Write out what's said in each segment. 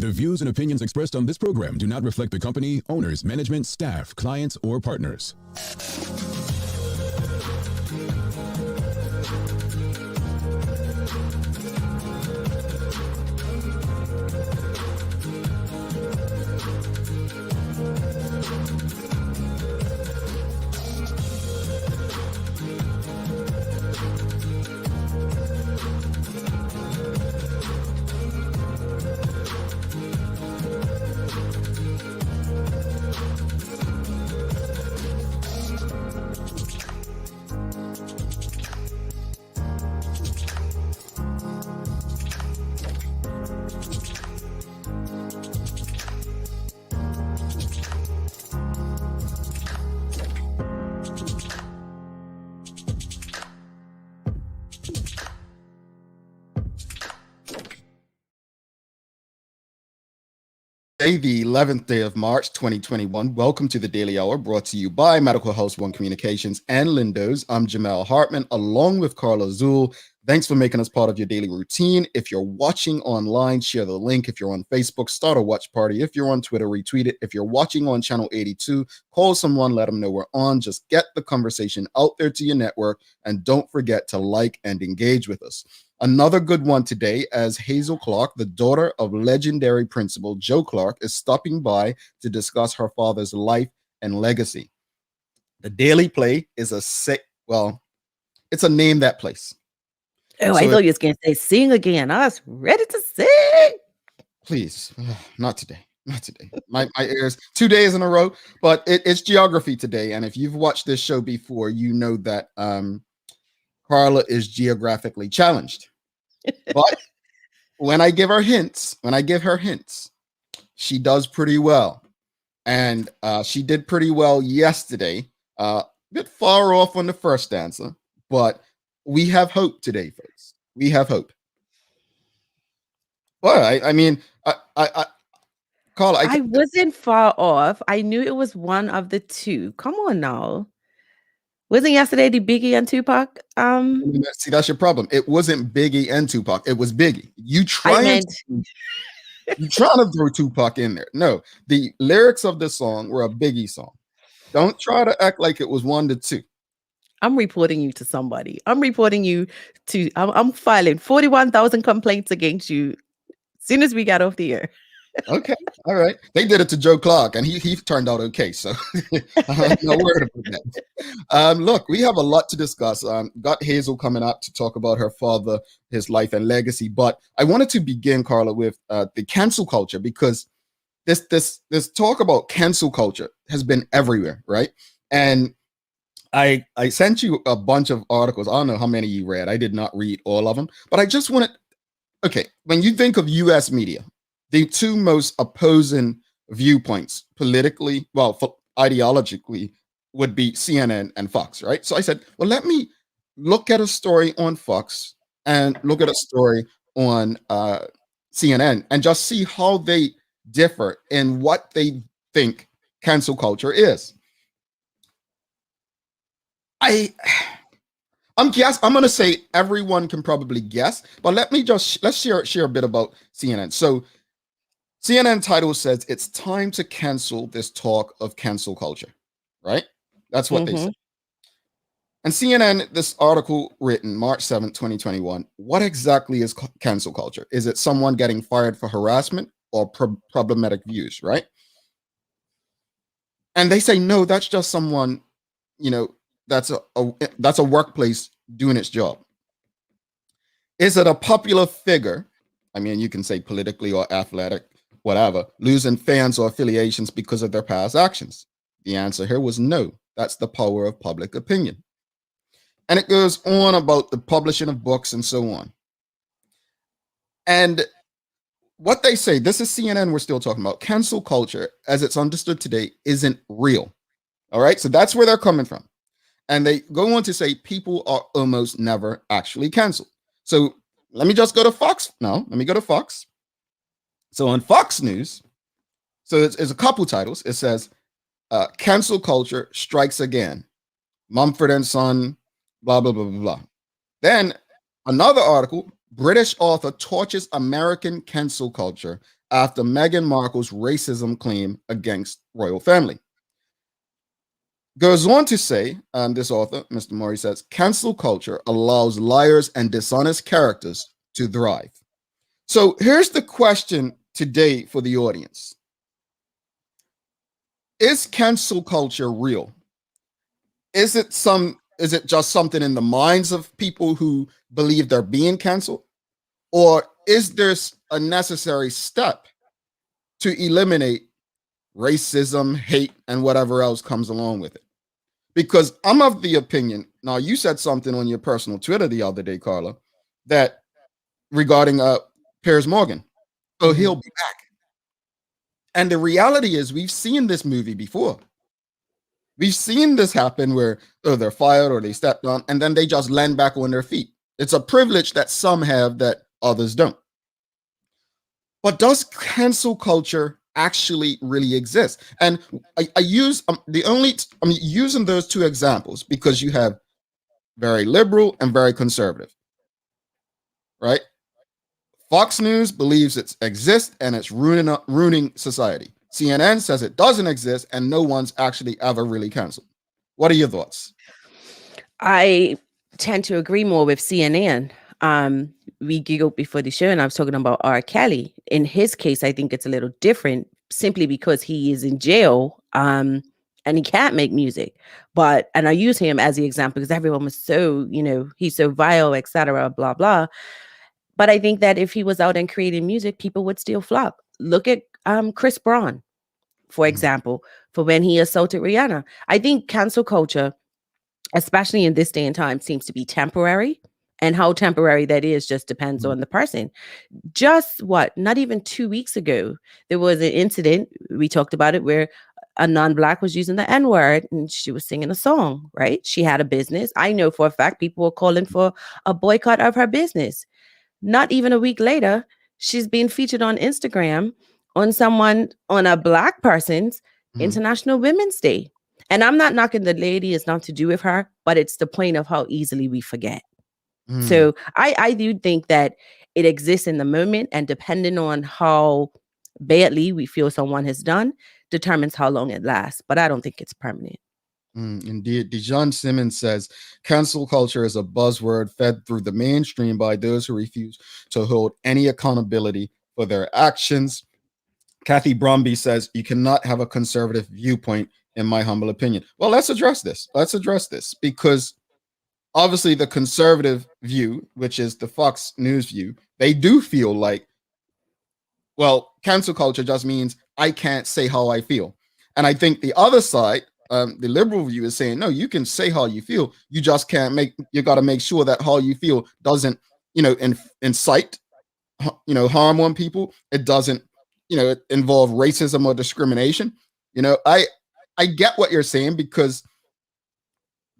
The views and opinions expressed on this program do not reflect the company, owners, management, staff, clients, or partners. The 11th day of March, 2021. Welcome to the Daily Hour, brought to you by Medical House One Communications and Lindo's. I'm Jamel Hartman, along with Carla Zool. Thanks for making us part of your daily routine. If you're watching online, share the link. If you're on Facebook, start a watch party. If you're on Twitter, retweet it. If you're watching on channel 82, call someone, let them know we're on. Just get the conversation out there to your network, and don't forget to like and engage with us. Another good one today, as Hazel Clark, the daughter of legendary principal Joe Clark, is stopping by to discuss her father's life and legacy. The Daily Play is it's a name that place. Oh, so I thought you was going to say sing again. I was ready to sing. Please, not today. Not today. My ears, 2 days in a row, but it's geography today. And if you've watched this show before, you know that Carla is geographically challenged. But when I give her hints, she does pretty well. And she did pretty well yesterday. A bit far off on the first answer, but we have hope today, folks. We have hope. Well, Carla, I wasn't far off. I knew it was one of the two. Come on now. Wasn't yesterday the Biggie and Tupac? See, that's your problem. It wasn't Biggie and Tupac. It was Biggie. You trying to throw Tupac in there. No, the lyrics of the song were a Biggie song. Don't try to act like it was 1 to 2. I'm reporting you to somebody. I'm filing 41,000 complaints against you as soon as we got off the air. Okay, all right. They did it to Joe Clark, and he turned out okay. So I'm not worried about that. Look, we have a lot to discuss. Got Hazel coming up to talk about her father, his life and legacy. But I wanted to begin, Carla, with the cancel culture, because this talk about cancel culture has been everywhere, right? And I sent you a bunch of articles. I don't know how many you read. I did not read all of them, but I just wanted. Okay, when you think of U.S. media, the two most opposing viewpoints politically, ideologically, would be CNN and Fox, right? So I said, well, let me look at a story on Fox and look at a story on CNN and just see how they differ in what they think cancel culture is. I'm going to say everyone can probably guess, but let's share a bit about CNN. So CNN title says it's time to cancel this talk of cancel culture, right? That's what they say. And CNN, this article written March 7th, 2021, what exactly is cancel culture? Is it someone getting fired for harassment or problematic views, right? And they say, no, that's just someone, that's a workplace doing its job. Is it a popular figure? I mean, you can say politically or athletic, whatever, losing fans or affiliations because of their past actions? The answer here was no. That's the power of public opinion. And it goes on about the publishing of books and so on. And what they say, this is CNN we're still talking about, cancel culture, as it's understood today, isn't real. All right, so that's where they're coming from. And they go on to say people are almost never actually canceled. So let me just go to Fox now. Let me go to Fox. So on Fox News, so it's a couple titles. It says, cancel culture strikes again. Mumford & Son, blah, blah, blah, blah, blah. Then another article, British author torches American cancel culture after Meghan Markle's racism claim against royal family. Goes on to say, this author, Mr. Murray, says, cancel culture allows liars and dishonest characters to thrive. So here's the question today for the audience. Is cancel culture real? Is it just something in the minds of people who believe they're being canceled? Or is there a necessary step to eliminate racism, hate, and whatever else comes along with it? Because I'm of the opinion, now you said something on your personal Twitter the other day, Carla, that regarding Piers Morgan. So he'll be back. And the reality is we've seen this movie before. We've seen this happen where they're fired or they step down and then they just land back on their feet. It's a privilege that some have that others don't. But does cancel culture actually really exist? And I use I'm using those two examples because you have very liberal and very conservative, right? Fox News believes it exists and it's ruining society. CNN says it doesn't exist and no one's actually ever really canceled. What are your thoughts? I tend to agree more with CNN. We giggled before the show and I was talking about R. Kelly. In his case, I think it's a little different simply because he is in jail and he can't make music. And I use him as the example because everyone was so, he's so vile, etc., blah, blah. But I think that if he was out and creating music, people would still flock. Look at Chris Brown, for example, for when he assaulted Rihanna. I think cancel culture, especially in this day and time, seems to be temporary. And how temporary that is just depends on the person. Just not even 2 weeks ago, there was an incident, we talked about it, where a non-Black was using the N-word and she was singing a song, right? She had a business. I know for a fact people were calling for a boycott of her business. Not even a week later, she's being featured on Instagram on a Black person's International Women's Day. And I'm not knocking the lady, it's not to do with her, but it's the point of how easily we forget. So I do think that it exists in the moment, and depending on how badly we feel someone has done determines how long it lasts. But I don't think it's permanent. Indeed. Dijon Simmons says, cancel culture is a buzzword fed through the mainstream by those who refuse to hold any accountability for their actions. Kathy Bromby says, you cannot have a conservative viewpoint, in my humble opinion. Well, let's address this. Because obviously the conservative view, which is the Fox News view, they do feel like, well, cancel culture just means I can't say how I feel. And I think the other side, the liberal view, is saying, no, you can say how you feel. You just you got to make sure that how you feel doesn't, incite, harm on people. It doesn't, involve racism or discrimination. I get what you're saying because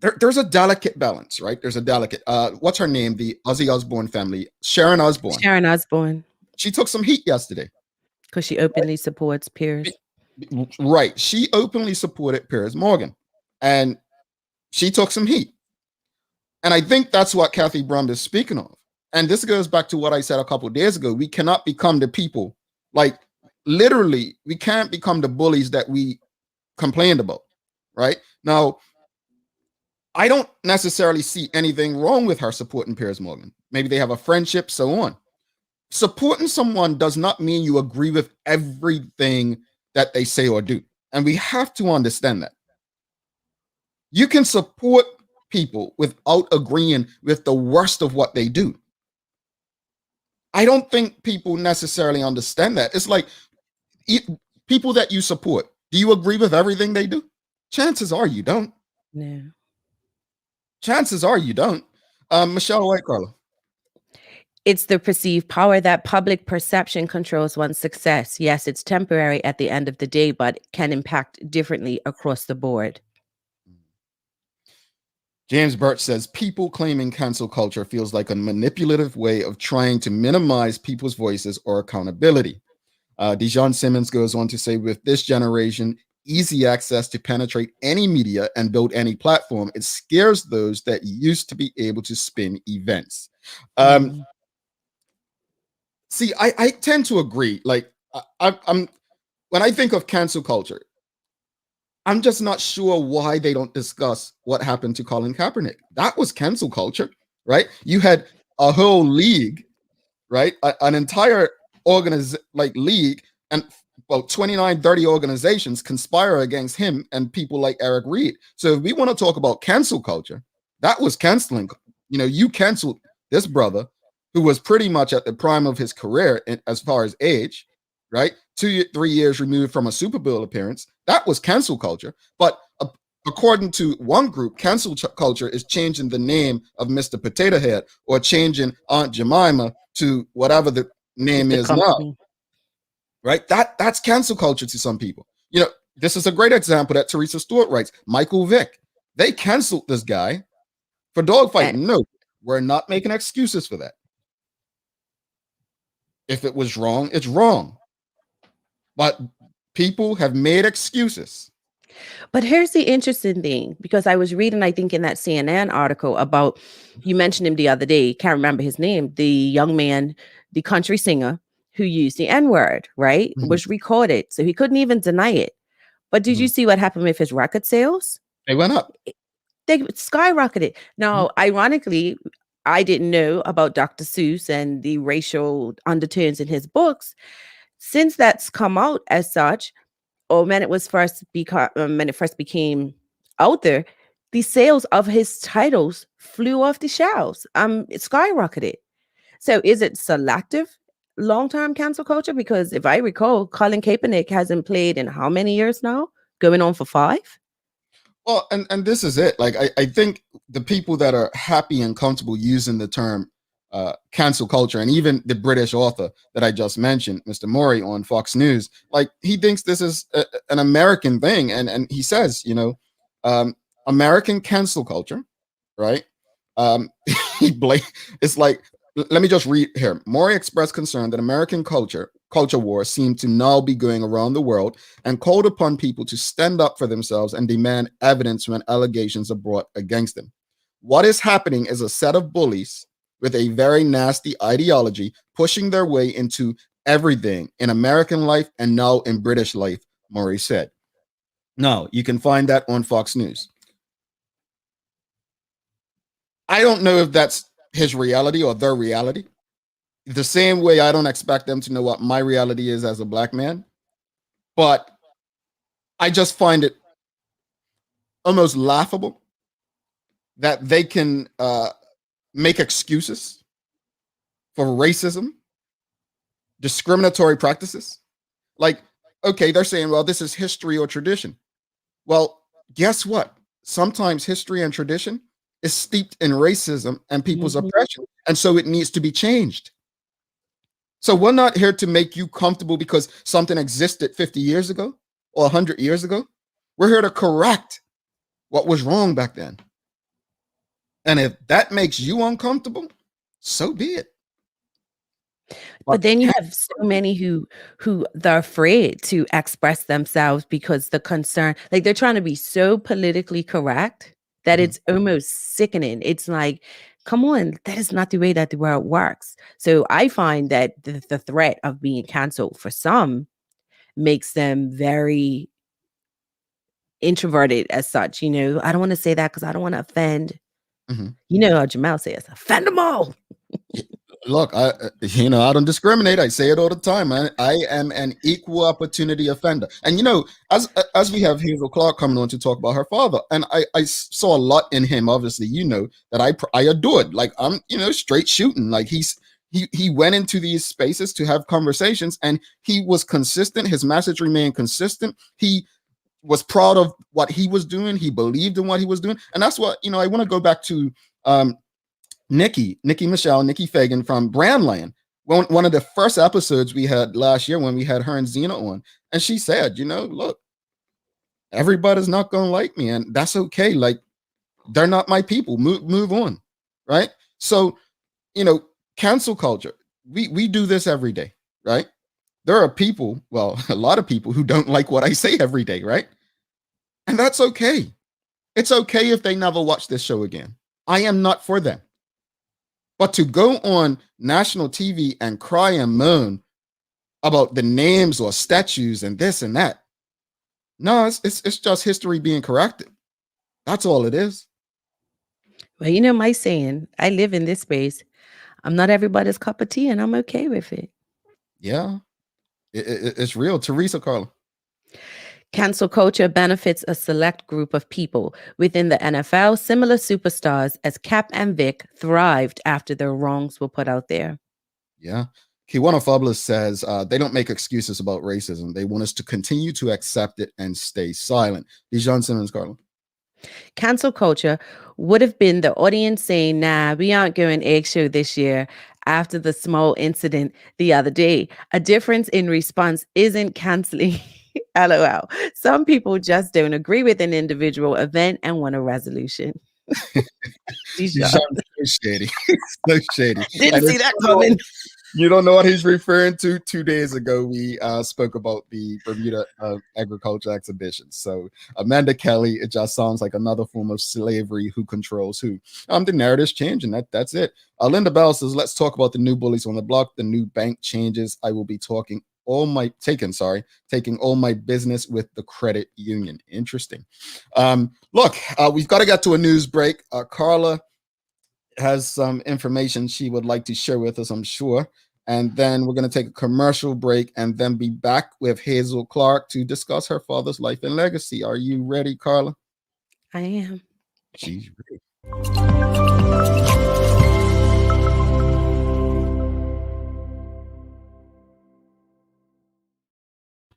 there's a delicate balance, right? There's a delicate, what's her name? The Ozzy Osbourne family, Sharon Osbourne. Sharon Osbourne. She took some heat yesterday. Because she openly supports Piers. Right. She openly supported Piers Morgan. And she took some heat. And I think that's what Kathy Brum is speaking of. And this goes back to what I said a couple of days ago. We cannot become the people, like literally, we can't become the bullies that we complained about, right? Now, I don't necessarily see anything wrong with her supporting Piers Morgan. Maybe they have a friendship, so on. Supporting someone does not mean you agree with everything that they say or do. And we have to understand that. You can support people without agreeing with the worst of what they do. I don't think people necessarily understand that. It's like people that you support, do you agree with everything they do? Chances are you don't. No. Chances are you don't. Michelle White, Carla. It's the perceived power that public perception controls one's success. Yes, it's temporary at the end of the day, but can impact differently across the board. James Birch says, people claiming cancel culture feels like a manipulative way of trying to minimize people's voices or accountability. Dijon Simmons goes on to say, with this generation, easy access to penetrate any media and build any platform, it scares those that used to be able to spin events. See, I tend to agree. Like, I'm when I think of cancel culture, I'm just not sure why they don't discuss what happened to Colin Kaepernick. That was cancel culture, right? You had a whole league, right? An entire league, and about 29, 30 organizations conspire against him and people like Eric Reed. So if we want to talk about cancel culture, that was canceling. You canceled this brother who was pretty much at the prime of his career as far as age, right? 3 years removed from a Super Bowl appearance. That was cancel culture. But according to one group, cancel culture is changing the name of Mr. Potato Head or changing Aunt Jemima to whatever the name is now, right? That's cancel culture to some people. This is a great example that Teresa Stewart writes. Michael Vick, they canceled this guy for dogfighting. No, we're not making excuses for that. If it was wrong, it's wrong. But people have made excuses. But here's the interesting thing, because I was reading, I think, in that CNN article about, you mentioned him the other day, can't remember his name, the young man, the country singer who used the N-word, right? Mhm. Was recorded. So he couldn't even deny it. But did you see what happened with his record sales? They went up. They skyrocketed. Now, ironically, I didn't know about Dr. Seuss and the racial undertones in his books. Since that's come out as such, or when it first became out there, the sales of his titles flew off the shelves. It skyrocketed. So is it selective long-term cancel culture? Because if I recall, Colin Kaepernick hasn't played in how many years now? Going on for 5? Well, and this is it. Like I think the people that are happy and comfortable using the term cancel culture, and even the British author that I just mentioned, Mr. Maury on Fox News, like he thinks this is an American thing, and he says, American cancel culture, right? It's like, let me just read here. Maury expressed concern that American culture wars seem to now be going around the world, and called upon people to stand up for themselves and demand evidence when allegations are brought against them. What is happening is a set of bullies with a very nasty ideology pushing their way into everything in American life and now in British life, Maury said. Now, you can find that on Fox News. I don't know if that's his reality or their reality. The same way I don't expect them to know what my reality is as a black man. But I just find it almost laughable that they can make excuses for racism, discriminatory practices. Like, okay, they're saying, well, this is history or tradition. Well, guess what? Sometimes history and tradition is steeped in racism and people's oppression. And so it needs to be changed. So we're not here to make you comfortable because something existed 50 years ago or 100 years ago. We're here to correct what was wrong back then. And if that makes you uncomfortable, so be it. But then you have so many who they're afraid to express themselves because the concern, like they're trying to be so politically correct that it's almost sickening. It's like, come on, that is not the way that the world works. So I find that the threat of being canceled for some makes them very introverted as such. I don't want to say that because I don't want to offend. You know how Jamal says, offend them all. Look, I don't discriminate. I say it all the time. I am an equal opportunity offender. And as we have Hazel Clark coming on to talk about her father, and I saw a lot in him. Obviously, that I adored. Like I'm, straight shooting. Like he went into these spaces to have conversations, and he was consistent. His message remained consistent. He was proud of what he was doing. He believed in what he was doing, and that's what I want to go back to. Nikki Fagan from Brandland. One of the first episodes we had last year when we had her and Zena on, and she said, look, everybody's not gonna like me, and that's okay. Like they're not my people. Move on, right? So, cancel culture. We do this every day, right? There are people, well, a lot of people who don't like what I say every day, right? And that's okay. It's okay if they never watch this show again. I am not for them. But to go on national TV and cry and moan about the names or statues and this and that. No, it's just history being corrected. That's all it is. Well, you know my saying, I live in this space. I'm not everybody's cup of tea, and I'm okay with it. Yeah, it's real. Teresa, Carla. Cancel culture benefits a select group of people. Within the NFL, similar superstars as Cap and Vic thrived after their wrongs were put out there. Yeah. Kiwana Fabulous says they don't make excuses about racism. They want us to continue to accept it and stay silent. Dijon Simmons, Carla. Cancel culture would have been the audience saying, nah, we aren't going eggshow this year after the small incident the other day. A difference in response isn't canceling. LOL. Some people just don't agree with an individual event and want a resolution. Dijon, so shady. So shady. Didn't see that coming. You don't know what he's referring to. 2 days ago, we spoke about the Bermuda Agriculture Exhibition. So Amanda Kelly, it just sounds like another form of slavery. Who controls who? The narrative's changing. That's it. Linda Bell says, let's talk about the new bullies on the block, the new bank changes. I will be taking all my business with the credit union. Interesting. Look, we've got to get to a news break. Carla has some information she would like to share with us, I'm sure. And then we're going to take a commercial break and then be back with Hazel Clark to discuss her father's life and legacy. Are you ready, Carla? I am. She's ready.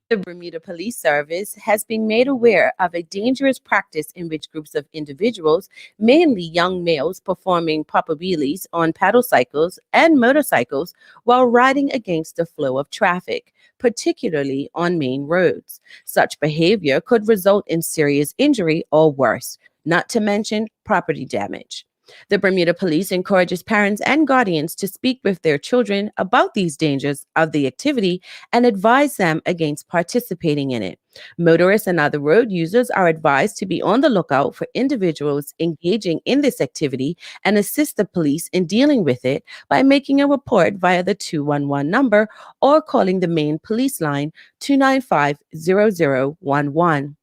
The Bermuda Police Service has been made aware of a dangerous practice in which groups of individuals, mainly young males, performing papa wheelies on paddle cycles and motorcycles while riding against the flow of traffic, particularly on main roads. Such behavior could result in serious injury or worse, not to mention property damage. The Bermuda Police encourages parents and guardians to speak with their children about these dangers of the activity and advise them against participating in it. Motorists and other road users are advised to be on the lookout for individuals engaging in this activity and assist the police in dealing with it by making a report via the 211 number or calling the main police line 295-0011.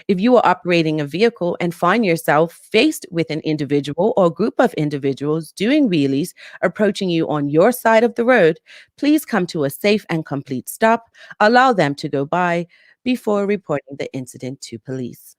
If you are operating a vehicle and find yourself faced with an individual or group of individuals doing wheelies approaching you on your side of the road, please come to a safe and complete stop. Allow them to go by before reporting the incident to police.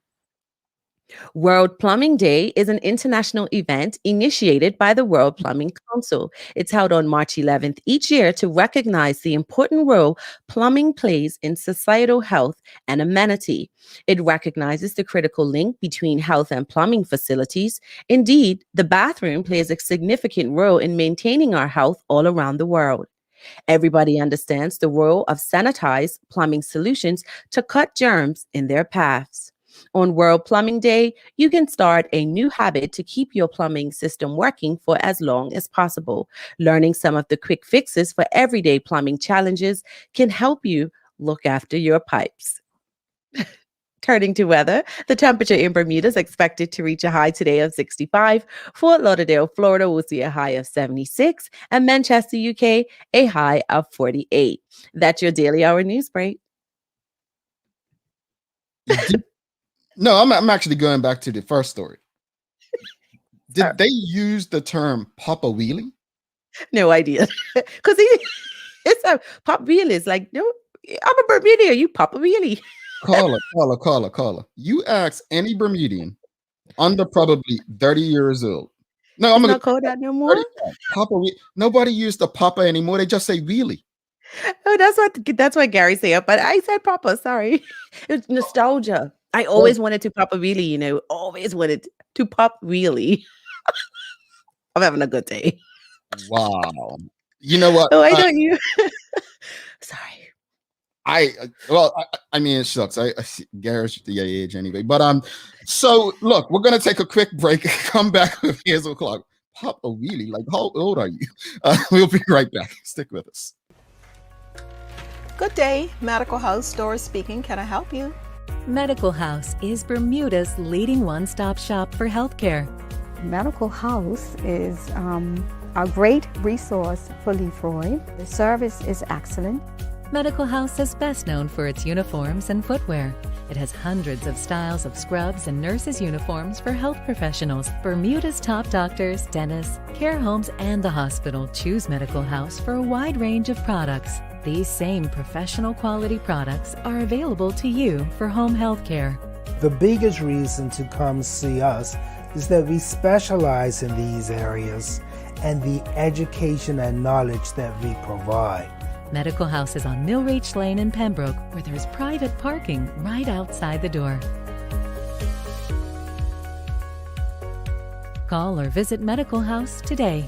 World Plumbing Day is an international event initiated by the World Plumbing Council. It's held on March 11th each year to recognize the important role plumbing plays in societal health and amenity. It recognizes the critical link between health and plumbing facilities. Indeed, the bathroom plays a significant role in maintaining our health all around the world. Everybody understands the role of sanitized plumbing solutions to cut germs in their paths. On World Plumbing Day, you can start a new habit to keep your plumbing system working for as long as possible. Learning some of the quick fixes for everyday plumbing challenges can help you look after your pipes. Turning to weather, the temperature in Bermuda is expected to reach a high today of 65. Fort Lauderdale, Florida will see a high of 76, and Manchester, UK, a high of 48. That's your daily hour news break. No, I'm actually going back to the first story. Did they use the term Papa Wheelie? No idea. Because it's a Papa Wheelie. It's like, no, I'm a Bermudian. You Papa Wheelie. Carla. You ask any Bermudian under probably 30 years old. No, I'm not called that no more. Papa, nobody used the Papa anymore. They just say wheelie. Oh, that's what Gary said. But I said Papa. Sorry, it's nostalgia. I always wanted to pop a wheelie. Always wanted to pop wheelie. I'm having a good day. Wow. You know what? Oh, I don't you. Sorry. I mean, it sucks. Gary's the age anyway. But so look, we're gonna take a quick break. Come back with Hazel Clark. Pop a wheelie. Like, how old are you? We'll be right back. Stick with us. Good day, Medical House Doris speaking. Can I help you? Medical House is Bermuda's leading one-stop shop for healthcare. Medical House is a great resource for Lefroy. The service is excellent. Medical House is best known for its uniforms and footwear. It has hundreds of styles of scrubs and nurses' uniforms for health professionals. Bermuda's top doctors, dentists, care homes, and the hospital choose Medical House for a wide range of products. These same professional quality products are available to you for home health care. The biggest reason to come see us is that we specialize in these areas and the education and knowledge that we provide. Medical House is on Millreach Lane in Pembroke, where there's private parking right outside the door. Call or visit Medical House today.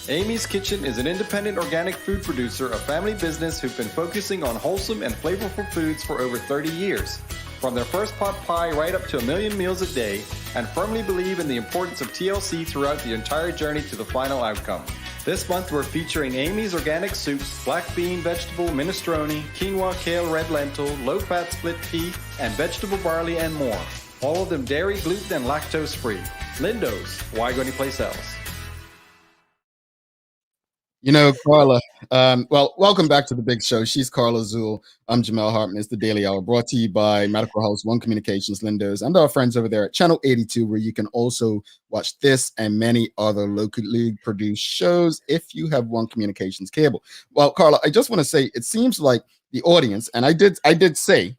Amy's Kitchen is an independent organic food producer, a family business who've been focusing on wholesome and flavorful foods for over 30 years. From their first pot pie right up to 1 million meals a day, and firmly believe in the importance of TLC throughout the entire journey to the final outcome. This month we're featuring Amy's Organic Soups, Black Bean Vegetable Minestrone, Quinoa Kale Red Lentil, Low-Fat Split Pea, and Vegetable Barley and more. All of them dairy, gluten, and lactose free. Lindo's, why go anyplace else? You know, Carla, well, welcome back to the big show. She's Carla Zool. I'm Jamel Hartman. It's the Daily Hour brought to you by Medical House, One Communications, Lindo's, and our friends over there at Channel 82, where you can also watch this and many other locally produced shows if you have One Communications cable. Well, Carla, I just want to say, it seems like the audience, and I did say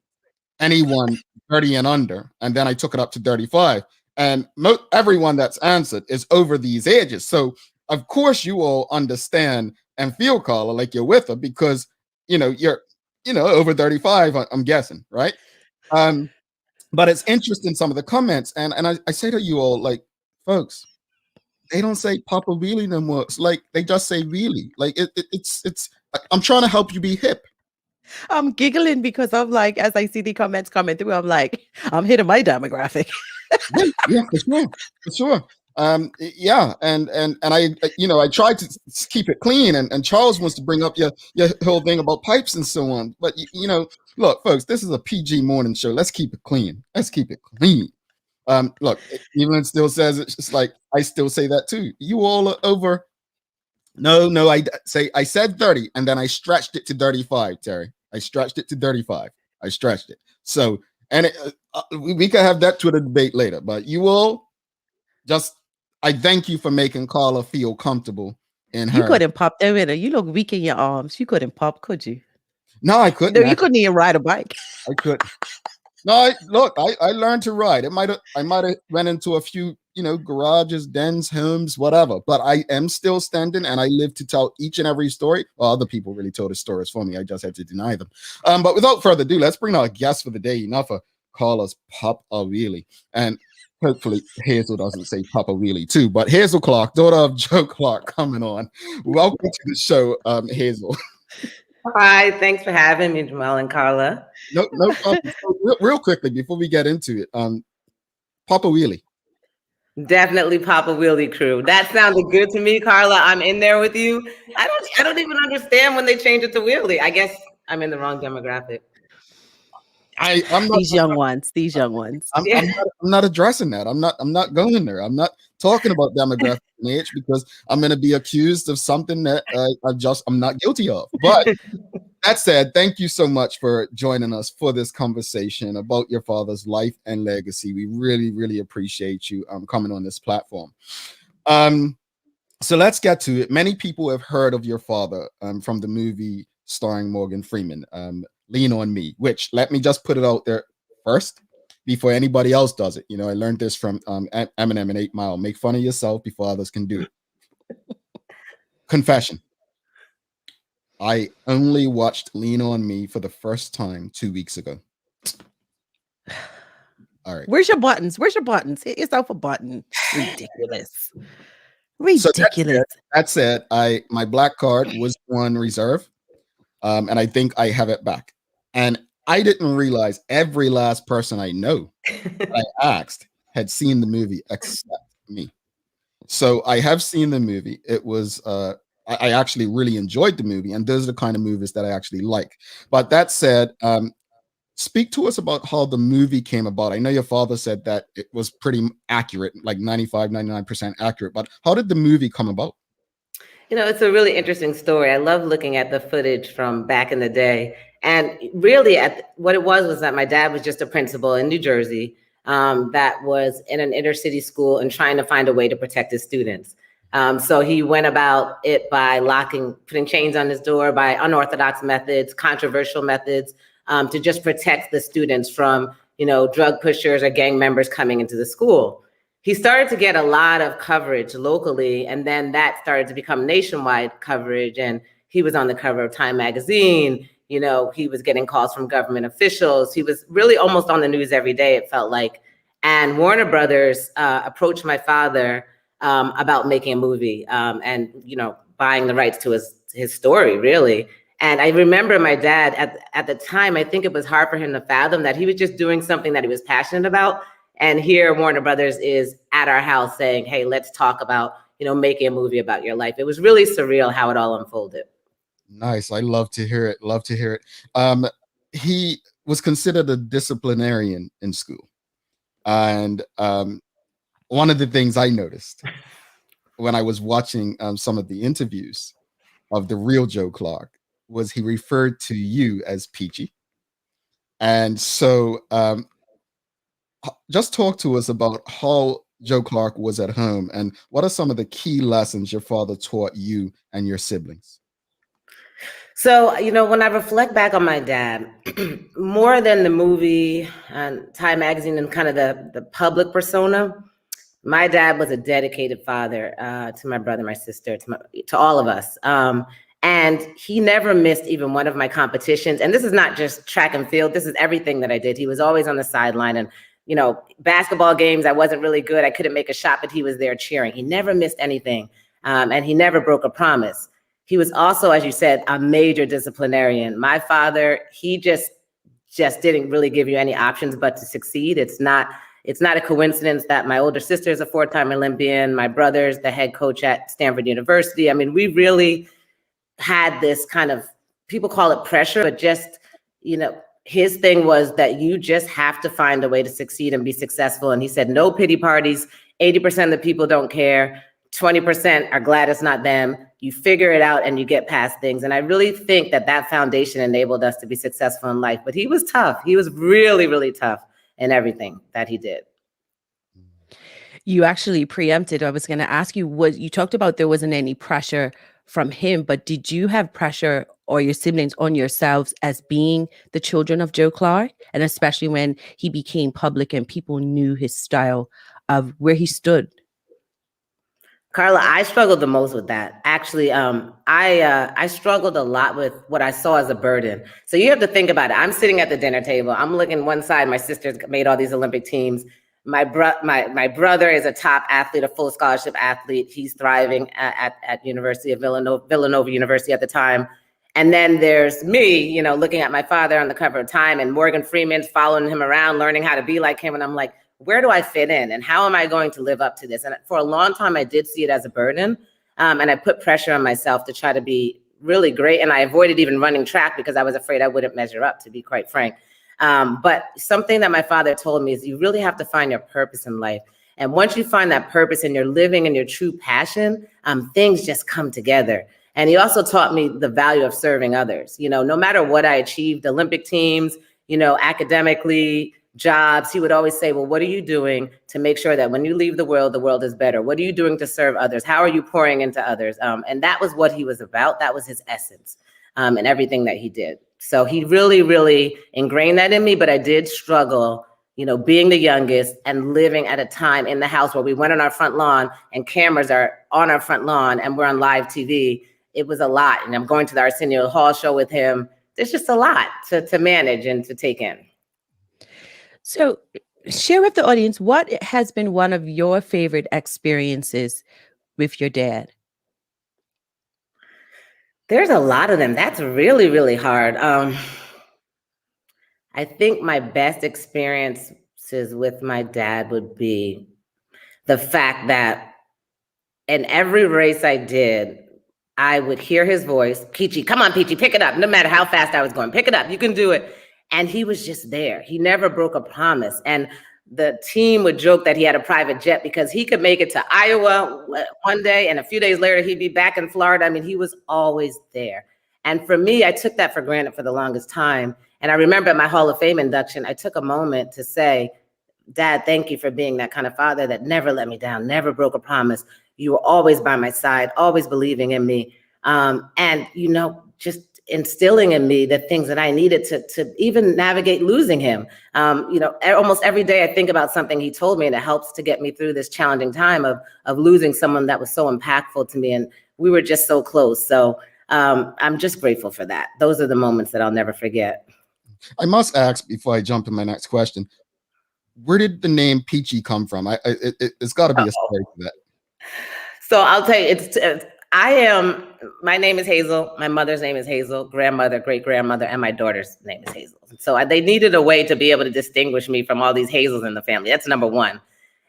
anyone 30 and under, and then I took it up to 35, and everyone that's answered is over these ages. So of course, you all understand and feel, Carla, like you're with her because, you're, over 35, I'm guessing, right? But it's interesting, some of the comments. And I say to you all, like, folks, they don't say Papa Wheelie no more. It's like, they just say Wheelie. Like, it's, I'm trying to help you be hip. I'm giggling because I'm like, as I see the comments coming through, I'm like, I'm hitting my demographic. Yeah, for sure. Yeah, and I tried to keep it clean, and Charles wants to bring up your whole thing about pipes and so on. But look, folks, this is a PG morning show. Let's keep it clean. Look, Evelyn still says it's like I still say that too. You all are over. No, I said 30, and then I stretched it to 35. Terry, I stretched it to 35. I stretched it. So, and we can have that Twitter debate later. But you all just. I thank you for making Carla feel comfortable in her. You couldn't pop them in her. You look weak in your arms. You couldn't pop, could you? No, I couldn't. No, you couldn't even ride a bike. I couldn't. No, I learned to ride. I might have went into a few, garages, dens, homes, whatever. But I am still standing, and I live to tell each and every story. Well, other people really told the stories for me. I just had to deny them. But without further ado, let's bring our guest for the day. Enough of Carla's Pop a Wheelie. And hopefully Hazel doesn't say Papa Wheelie too, but Hazel Clark, daughter of Joe Clark, coming on. Welcome to the show, Hazel. Hi, thanks for having me, Jamel and Carla. No problem. So, real quickly before we get into it, Papa Wheelie. Definitely Papa Wheelie crew. That sounded good to me, Carla. I'm in there with you. I don't even understand when they change it to Wheelie. I guess I'm in the wrong demographic. I'm not, these young ones. I'm not addressing that. I'm not going there. I'm not talking about demographic and age because I'm going to be accused of something that I'm not guilty of. But that said, thank you so much for joining us for this conversation about your father's life and legacy. We really, really appreciate you coming on this platform. So let's get to it. Many people have heard of your father from the movie starring Morgan Freeman, Lean on Me, which, let me just put it out there first before anybody else does it. I learned this from Eminem and 8 Mile. Make fun of yourself before others can do it. Confession. I only watched Lean on Me for the first time 2 weeks ago. All right. Where's your buttons? Hit yourself a button. Ridiculous. So that said, my black card was on reserve. And I think I have it back. And I didn't realize every last person I know that I asked had seen the movie except me. So I have seen the movie. It was I actually really enjoyed the movie, and those are the kind of movies that I actually like. But that said, speak to us about how the movie came about. I know your father said that it was pretty accurate, like 95, 99% accurate, but how did the movie come about? It's a really interesting story. I love looking at the footage from back in the day. And really, what it was that my dad was just a principal in New Jersey that was in an inner city school and trying to find a way to protect his students. So he went about it by putting chains on his door, by unorthodox methods, controversial methods, to just protect the students from, drug pushers or gang members coming into the school. He started to get a lot of coverage locally, and then that started to become nationwide coverage. And he was on the cover of Time magazine. He was getting calls from government officials. He was really almost on the news every day, it felt like. And Warner Brothers approached my father about making a movie and, buying the rights to his story, really. And I remember my dad at the time, I think it was hard for him to fathom that he was just doing something that he was passionate about. And here Warner Brothers is at our house saying, hey, let's talk about, making a movie about your life. It was really surreal how it all unfolded. Nice. I love to hear it. Love to hear it. He was considered a disciplinarian in school. And one of the things I noticed when I was watching some of the interviews of the real Joe Clark was he referred to you as Peachy. And so just talk to us about how Joe Clark was at home and what are some of the key lessons your father taught you and your siblings? So, when I reflect back on my dad, more than the movie and Time magazine and kind of the public persona, my dad was a dedicated father to my brother, my sister, to all of us. And he never missed even one of my competitions. And this is not just track and field. This is everything that I did. He was always on the sideline. And basketball games, I wasn't really good. I couldn't make a shot, but he was there cheering. He never missed anything. And he never broke a promise. He was also, as you said, a major disciplinarian. My father, he just didn't really give you any options but to succeed. It's not a coincidence that my older sister is a 4-time Olympian. My brother's the head coach at Stanford University. I mean, we really had this kind of, people call it pressure, but just, his thing was that you just have to find a way to succeed and be successful. And he said, no pity parties. 80% of the people don't care. 20% are glad it's not them. You figure it out and you get past things. And I really think that foundation enabled us to be successful in life. But he was tough. He was really, really tough in everything that he did. You actually preempted. I was going to ask you, you talked about there wasn't any pressure from him, but did you have pressure or your siblings on yourselves as being the children of Joe Clark? And especially when he became public and people knew his style of where he stood? Carla, I struggled the most with that. Actually, I struggled a lot with what I saw as a burden. So you have to think about it. I'm sitting at the dinner table. I'm looking one side. My sister's made all these Olympic teams. My brother is a top athlete, a full scholarship athlete. He's thriving at University of Villanova University at the time. And then there's me, looking at my father on the cover of Time, and Morgan Freeman's following him around, learning how to be like him. And I'm like, where do I fit in? And how am I going to live up to this? And for a long time, I did see it as a burden. And I put pressure on myself to try to be really great. And I avoided even running track because I was afraid I wouldn't measure up, to be quite frank. But something that my father told me is you really have to find your purpose in life. And once you find that purpose and you're living in your true passion, things just come together. And he also taught me the value of serving others. No matter what I achieved, Olympic teams, academically, jobs, he would always say, well, what are you doing to make sure that when you leave the world is better? What are you doing to serve others? How are you pouring into others? And that was what he was about. That was his essence in everything that he did. So he really, really ingrained that in me, but I did struggle, being the youngest and living at a time in the house where we went on our front lawn and cameras are on our front lawn and we're on live TV. It was a lot. And I'm going to the Arsenio Hall show with him. There's just a lot to manage and to take in. So share with the audience, what has been one of your favorite experiences with your dad? There's a lot of them. That's really, really hard. I think my best experiences with my dad would be the fact that in every race I did, I would hear his voice, Peachy, come on, Peachy, pick it up. No matter how fast I was going, pick it up, you can do it. And he was just there. He never broke a promise. And the team would joke that he had a private jet because he could make it to Iowa one day and a few days later he'd be back in Florida. I mean, he was always there. And for me, I took that for granted for the longest time. And I remember at my Hall of Fame induction, I took a moment to say, Dad, thank you for being that kind of father that never let me down, never broke a promise. You were always by my side, always believing in me. And, you know, just instilling in me the things that I needed to even navigate losing him. You know, almost every day I think about something he told me, and it helps to get me through this challenging time of losing someone that was so impactful to me. And we were just so close. So I'm just grateful for that. Those are the moments that I'll never forget. I must ask before I jump to my next question, where did the name Peachy come from? It's got to be a story to that. So I'll tell you, my name is Hazel. My mother's name is Hazel, grandmother, great grandmother, and my daughter's name is Hazel. So they needed a way to be able to distinguish me from all these Hazels in the family. That's number one.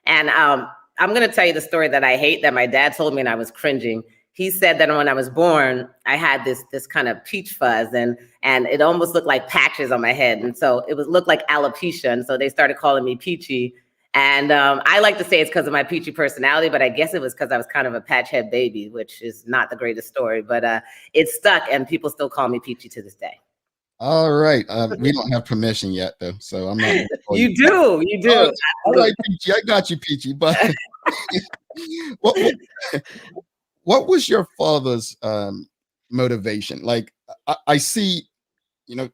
And I'm going to tell you the story that I hate that my dad told me and I was cringing. He said that when I was born, I had this kind of peach fuzz and it almost looked like patches on my head. And so it looked like alopecia. And so they started calling me Peachy. And I like to say it's because of my peachy personality, but I guess it was because I was kind of a patch head baby, which is not the greatest story, but it stuck and people still call me Peachy to this day. All right. We don't have permission yet, though, so I'm not. You do. All right, Peachy. I got you, Peachy. But what was your father's motivation? Like, I see, you know,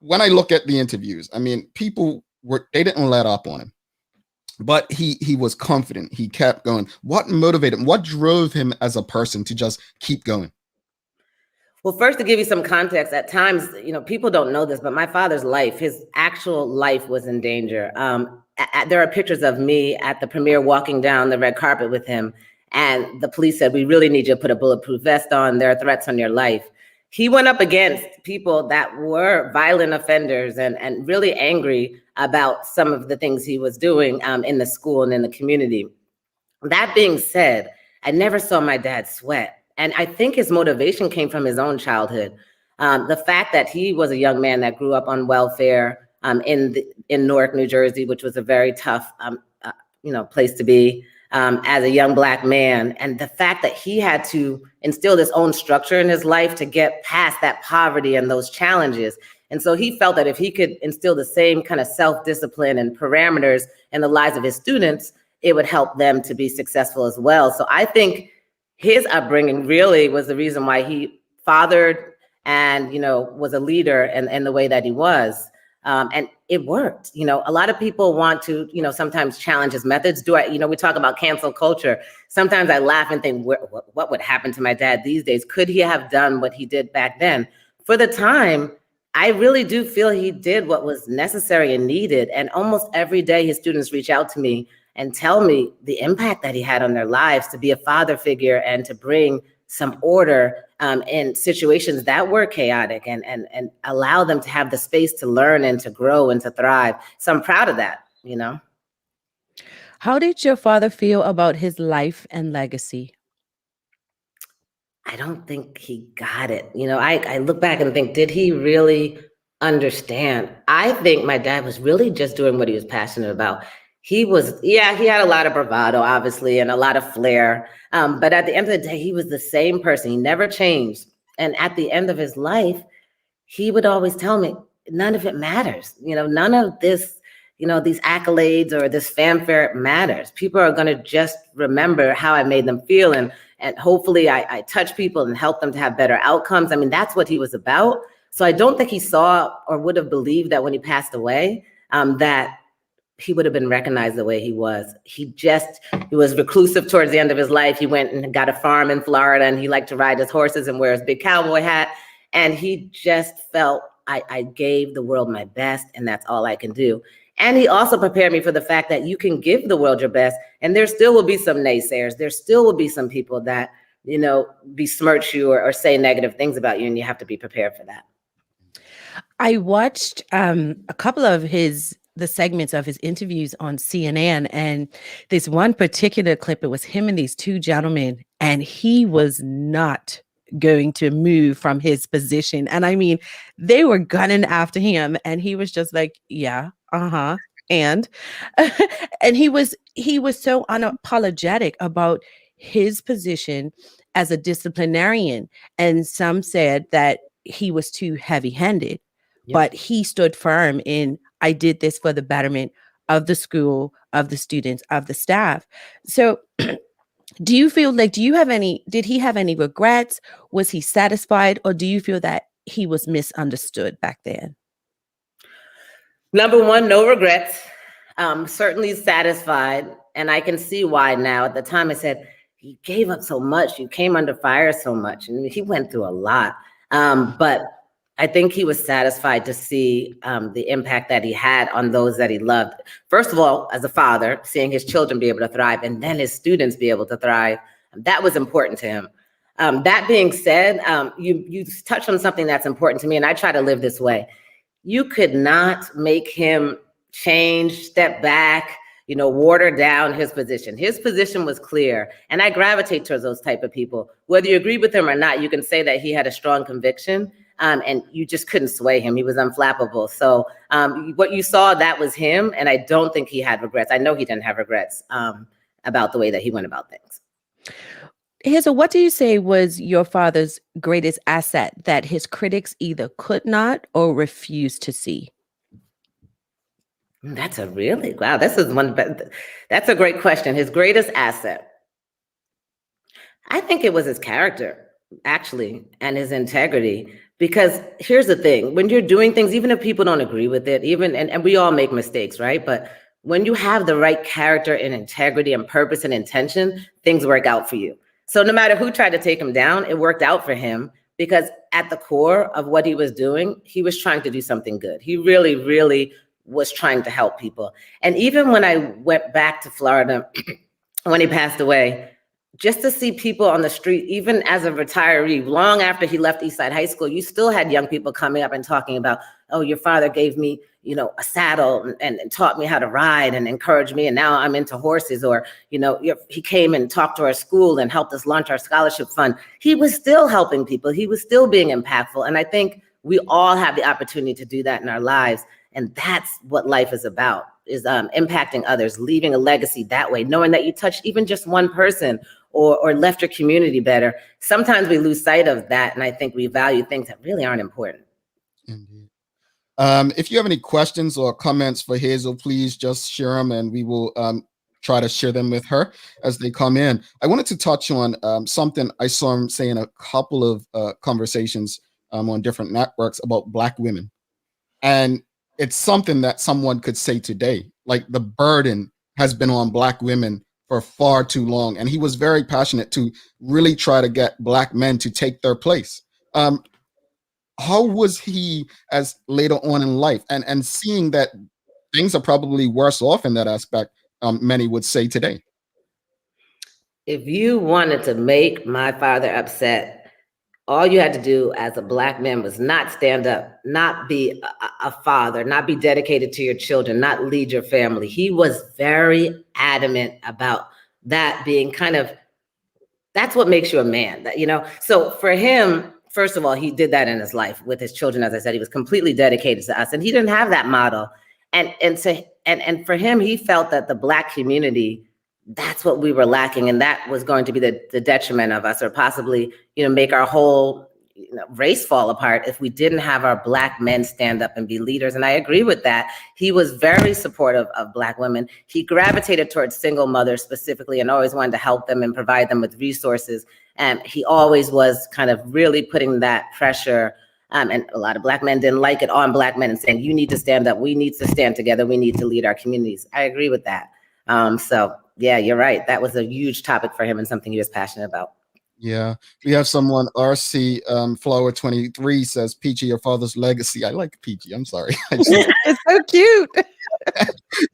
when I look at the interviews, I mean, they didn't let up on him, but he was confident. He kept going. What motivated him? What drove him as a person to just keep going? Well, first, to give you some context, at times, you know, people don't know this, but my father's life, his actual life was in danger. There are pictures of me at the premiere walking down the red carpet with him. And the police said, we really need you to put a bulletproof vest on. There are threats on your life. He went up against people that were violent offenders and really angry about some of the things he was doing in the school and in the community. That being said, I never saw my dad sweat. And I think his motivation came from his own childhood. The fact that he was a young man that grew up on welfare in Newark, New Jersey, which was a very tough place to be. As a young Black man, and the fact that he had to instill his own structure in his life to get past that poverty and those challenges. And so he felt that if he could instill the same kind of self-discipline and parameters in the lives of his students, it would help them to be successful as well. So I think his upbringing really was the reason why he fathered and, you know, was a leader in the way that he was. And it worked. You know, a lot of people want to, you know, sometimes challenge his methods. We talk about cancel culture. Sometimes I laugh and think, what would happen to my dad these days? Could he have done what he did back then? For the time, I really do feel he did what was necessary and needed. And almost every day his students reach out to me and tell me the impact that he had on their lives to be a father figure and to bring some order in situations that were chaotic and allow them to have the space to learn and to grow and to thrive. So I'm proud of that, you know. How did your father feel about his life and legacy? I don't think he got it. You know, I look back and think, did he really understand? I think my dad was really just doing what he was passionate about. He had a lot of bravado, obviously, and a lot of flair. But at the end of the day, he was the same person. He never changed. And at the end of his life, he would always tell me, none of it matters. You know, none of this, you know, these accolades or this fanfare matters. People are going to just remember how I made them feel. And hopefully I touch people and help them to have better outcomes. I mean, that's what he was about. So I don't think he saw or would have believed that when he passed away, that he would have been recognized the way he was. He was reclusive towards the end of his life. He went and got a farm in Florida and he liked to ride his horses and wear his big cowboy hat. And he just felt, I gave the world my best and that's all I can do. And he also prepared me for the fact that you can give the world your best and there still will be some naysayers. There still will be some people that, you know, besmirch you or say negative things about you, and you have to be prepared for that. I watched a couple of the segments of his interviews on CNN, and this one particular clip, it was him and these two gentlemen, and he was not going to move from his position. And I mean, they were gunning after him, and he was just like, yeah, and and he was so unapologetic about his position as a disciplinarian, and some said that he was too heavy-handed. But he stood firm in, I did this for the betterment of the school, of the students, of the staff. So do you feel like, did he have any regrets? Was he satisfied? Or do you feel that he was misunderstood back then? Number one, no regrets. Certainly satisfied. And I can see why now. At the time I said, he gave up so much. You came under fire so much. And he went through a lot. But I think he was satisfied to see the impact that he had on those that he loved. First of all, as a father, seeing his children be able to thrive and then his students be able to thrive, that was important to him. That being said, you touched on something that's important to me, and I try to live this way. You could not make him change, step back, water down his position. His position was clear, and I gravitate towards those type of people. Whether you agree with him or not, you can say that he had a strong conviction, and you just couldn't sway him. He was unflappable. So what you saw, that was him, and I don't think he had regrets. I know he didn't have regrets about the way that he went about things. Hazel, what do you say was your father's greatest asset that his critics either could not or refused to see? That's a that's a great question. His greatest asset. I think it was his character, actually, and his integrity. Because here's the thing, when you're doing things, even if people don't agree with it, and we all make mistakes, right? But when you have the right character and integrity and purpose and intention, things work out for you. So no matter who tried to take him down, it worked out for him, because at the core of what he was doing, he was trying to do something good. He really, really was trying to help people. And even when I went back to Florida, when he passed away, just to see people on the street, even as a retiree, long after he left Eastside High School, you still had young people coming up and talking about, oh, your father gave me, a saddle and taught me how to ride and encouraged me. And now I'm into horses. Or, he came and talked to our school and helped us launch our scholarship fund. He was still helping people. He was still being impactful. And I think we all have the opportunity to do that in our lives. And that's what life is about, is impacting others, leaving a legacy that way, knowing that you touched even just one person or left your community better. Sometimes we lose sight of that, and I think we value things that really aren't important. Indeed. If you have any questions or comments for Hazel, please just share them, and we will try to share them with her as they come in. I wanted to touch on something I saw him say in a couple of conversations on different networks about Black women. And it's something that someone could say today, like the burden has been on Black women for far too long. And he was very passionate to really try to get Black men to take their place. How was he as later on in life, and seeing that things are probably worse off in that aspect, many would say today? If you wanted to make my father upset, all you had to do as a Black man was not stand up, not be a father, not be dedicated to your children, not lead your family. He was very adamant about that being that's what makes you a man, So for him, first of all, he did that in his life with his children. As I said, he was completely dedicated to us, and he didn't have that model. And for him, he felt that the Black community, that's what we were lacking, and that was going to be the detriment of us, or possibly, make our whole race fall apart if we didn't have our Black men stand up and be leaders. And I agree with that. He was very supportive of Black women. He gravitated towards single mothers specifically, and always wanted to help them and provide them with resources. And he always was kind of really putting that pressure. And a lot of Black men didn't like it on Black men, and saying, you need to stand up. We need to stand together. We need to lead our communities. I agree with that. So yeah, you're right. That was a huge topic for him and something he was passionate about. Yeah, we have someone, RC Flower 23 says, Peachy, your father's legacy. I like Peachy. I'm sorry. It's so cute.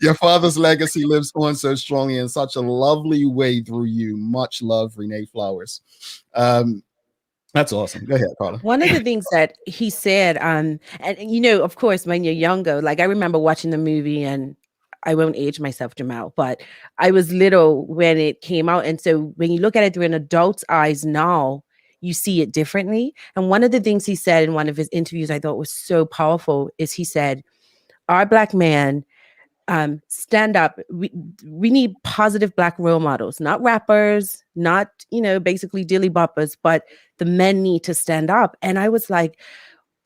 Your father's legacy lives on so strongly in such a lovely way through you. Much love, Renee Flowers. That's awesome. Go ahead, Carla. One of the things that he said, and of course, when you're younger, like I remember watching the movie, and I won't age myself, Jamal, but I was little when it came out. And so when you look at it through an adult's eyes now, you see it differently. And one of the things he said in one of his interviews I thought was so powerful is he said, our Black man stand up. We need positive Black role models, not rappers, not, basically dilly boppers, but the men need to stand up. And I was like,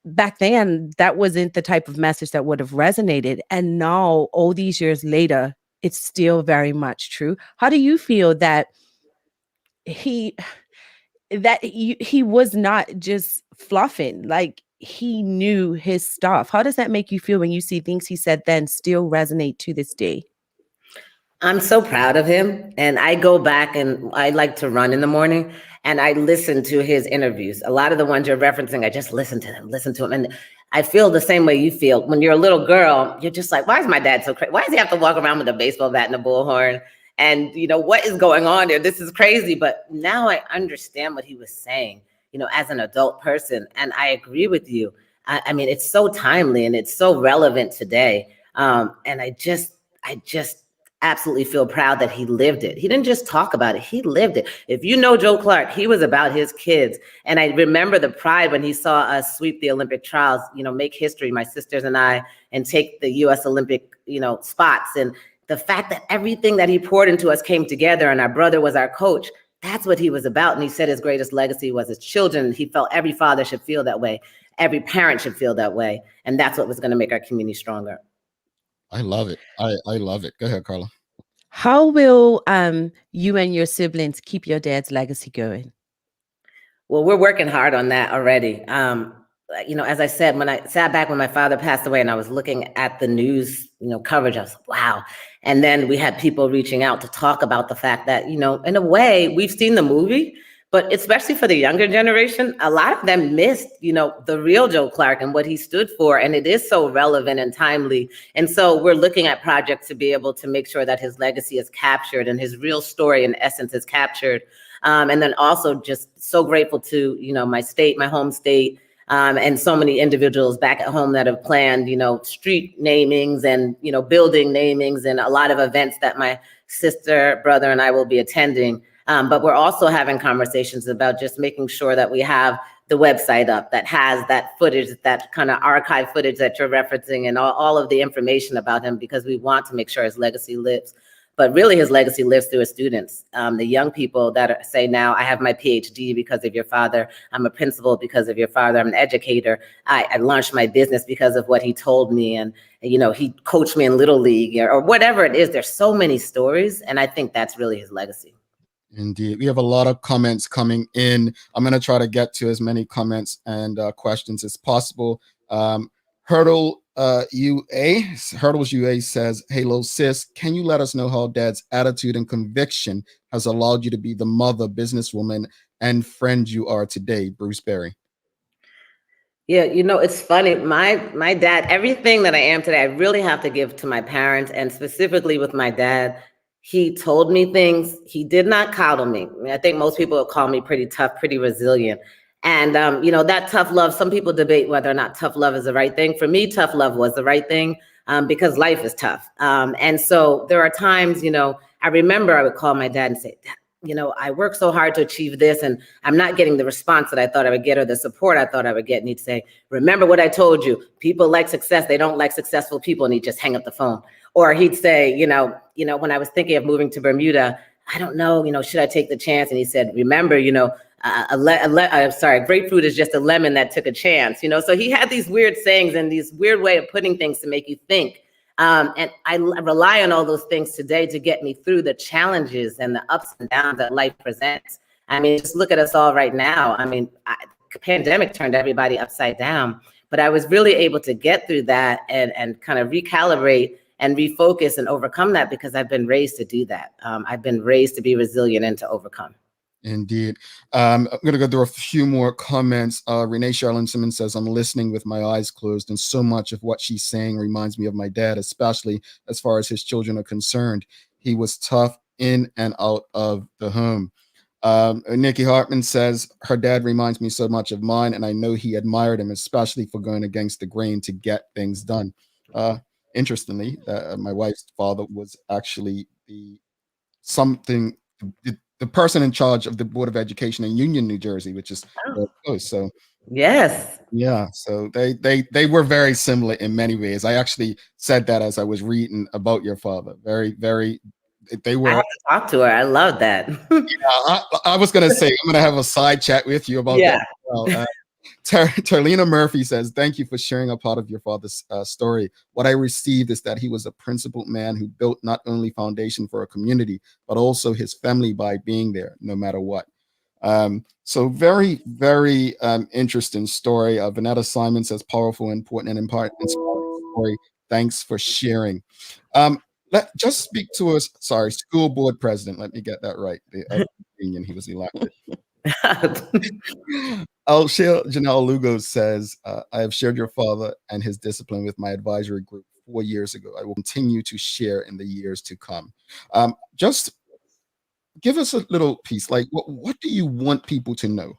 back then, that wasn't the type of message that would have resonated. And now, all these years later, it's still very much true. How do you feel that he was not just fluffing, like he knew his stuff? How does that make you feel when you see things he said then still resonate to this day? I'm so proud of him. And I go back and I like to run in the morning and I listen to his interviews. A lot of the ones you're referencing, I just listen to him. And I feel the same way you feel. When you're a little girl, you're just like, why is my dad so crazy? Why does he have to walk around with a baseball bat and a bullhorn? And, what is going on there? This is crazy. But now I understand what he was saying, as an adult person. And I agree with you. I mean, it's so timely and it's so relevant today. And I just absolutely feel proud that he lived it. He didn't just talk about it, he lived it. If you know Joe Clark, he was about his kids. And I remember the pride when he saw us sweep the Olympic trials, make history, my sisters and I, and take the US Olympic, spots. And the fact that everything that he poured into us came together and our brother was our coach, that's what he was about. And he said his greatest legacy was his children. He felt every father should feel that way. Every parent should feel that way. And that's what was going to make our community stronger. I love it. I love it. Go ahead, Carla. How will you and your siblings keep your dad's legacy going? Well, we're working hard on that already. As I said, when I sat back when my father passed away and I was looking at the news, coverage, I was like, wow. And then we had people reaching out to talk about the fact that, in a way, we've seen the movie, but especially for the younger generation, a lot of them missed, the real Joe Clark and what he stood for. And it is so relevant and timely. And so we're looking at projects to be able to make sure that his legacy is captured and his real story in essence is captured. And then also just so grateful to, my state, my home state, and so many individuals back at home that have planned, street namings and, building namings and a lot of events that my sister, brother, and I will be attending. But we're also having conversations about just making sure that we have the website up that has that footage, that kind of archive footage that you're referencing and all of the information about him, because we want to make sure his legacy lives. But really his legacy lives through his students, the young people that say now, I have my PhD because of your father. I'm a principal because of your father. I'm an educator. I launched my business because of what he told me. And, he coached me in Little League or whatever it is. There's so many stories. And I think that's really his legacy. Indeed. We have a lot of comments coming in. I'm going to try to get to as many comments and questions as possible. Hurdles UA says, "Hello, sis. Can you let us know how dad's attitude and conviction has allowed you to be the mother, businesswoman, and friend you are today?" Bruce Berry. Yeah, it's funny. My dad, everything that I am today, I really have to give to my parents, and specifically with my dad. He told me things. He did not coddle me. I mean, I think most people would call me pretty tough, pretty resilient. And, that tough love, some people debate whether or not tough love is the right thing. For me, tough love was the right thing because life is tough. And so there are times, I remember I would call my dad and say, I work so hard to achieve this and I'm not getting the response that I thought I would get or the support I thought I would get. And he'd say, remember what I told you, people like success. They don't like successful people. And he'd just hang up the phone. Or he'd say, when I was thinking of moving to Bermuda, I don't know, should I take the chance? And he said, remember, grapefruit is just a lemon that took a chance, So he had these weird sayings and these weird way of putting things to make you think. And I rely on all those things today to get me through the challenges and the ups and downs that life presents. I mean, just look at us all right now. I mean, the pandemic turned everybody upside down, but I was really able to get through that and kind of recalibrate and refocus and overcome that because I've been raised to do that. I've been raised to be resilient and to overcome. Indeed. I'm going to go through a few more comments. Renee Charlene Simmons says, "I'm listening with my eyes closed, and so much of what she's saying reminds me of my dad, especially as far as his children are concerned. He was tough in and out of the home." Nikki Hartman says, "Her dad reminds me so much of mine, and I know he admired him, especially for going against the grain to get things done." Interestingly, my wife's father was actually the person in charge of the Board of Education in Union, New Jersey, which is close. So Yes. Yeah, so they were very similar in many ways. I actually said that as I was reading about your father. Very, very, they I were. have to talk to her. I love that. I was going to say, I'm going to have a side chat with you about that Yeah. as well. Terlina Murphy says, thank you for sharing a part of your father's story. What I received is that he was a principled man who built not only foundation for a community, but also his family by being there no matter what. So very, very interesting story. Vanetta Simon says, powerful, important, and inspiring story. Thanks for sharing. Just speak to us. Sorry, school board president. Let me get that right. The union he was elected. Janelle Lugo says, I have shared your father and his discipline with my advisory group 4 years ago. I will continue to share in the years to come. Just give us a little piece. Like, what do you want people to know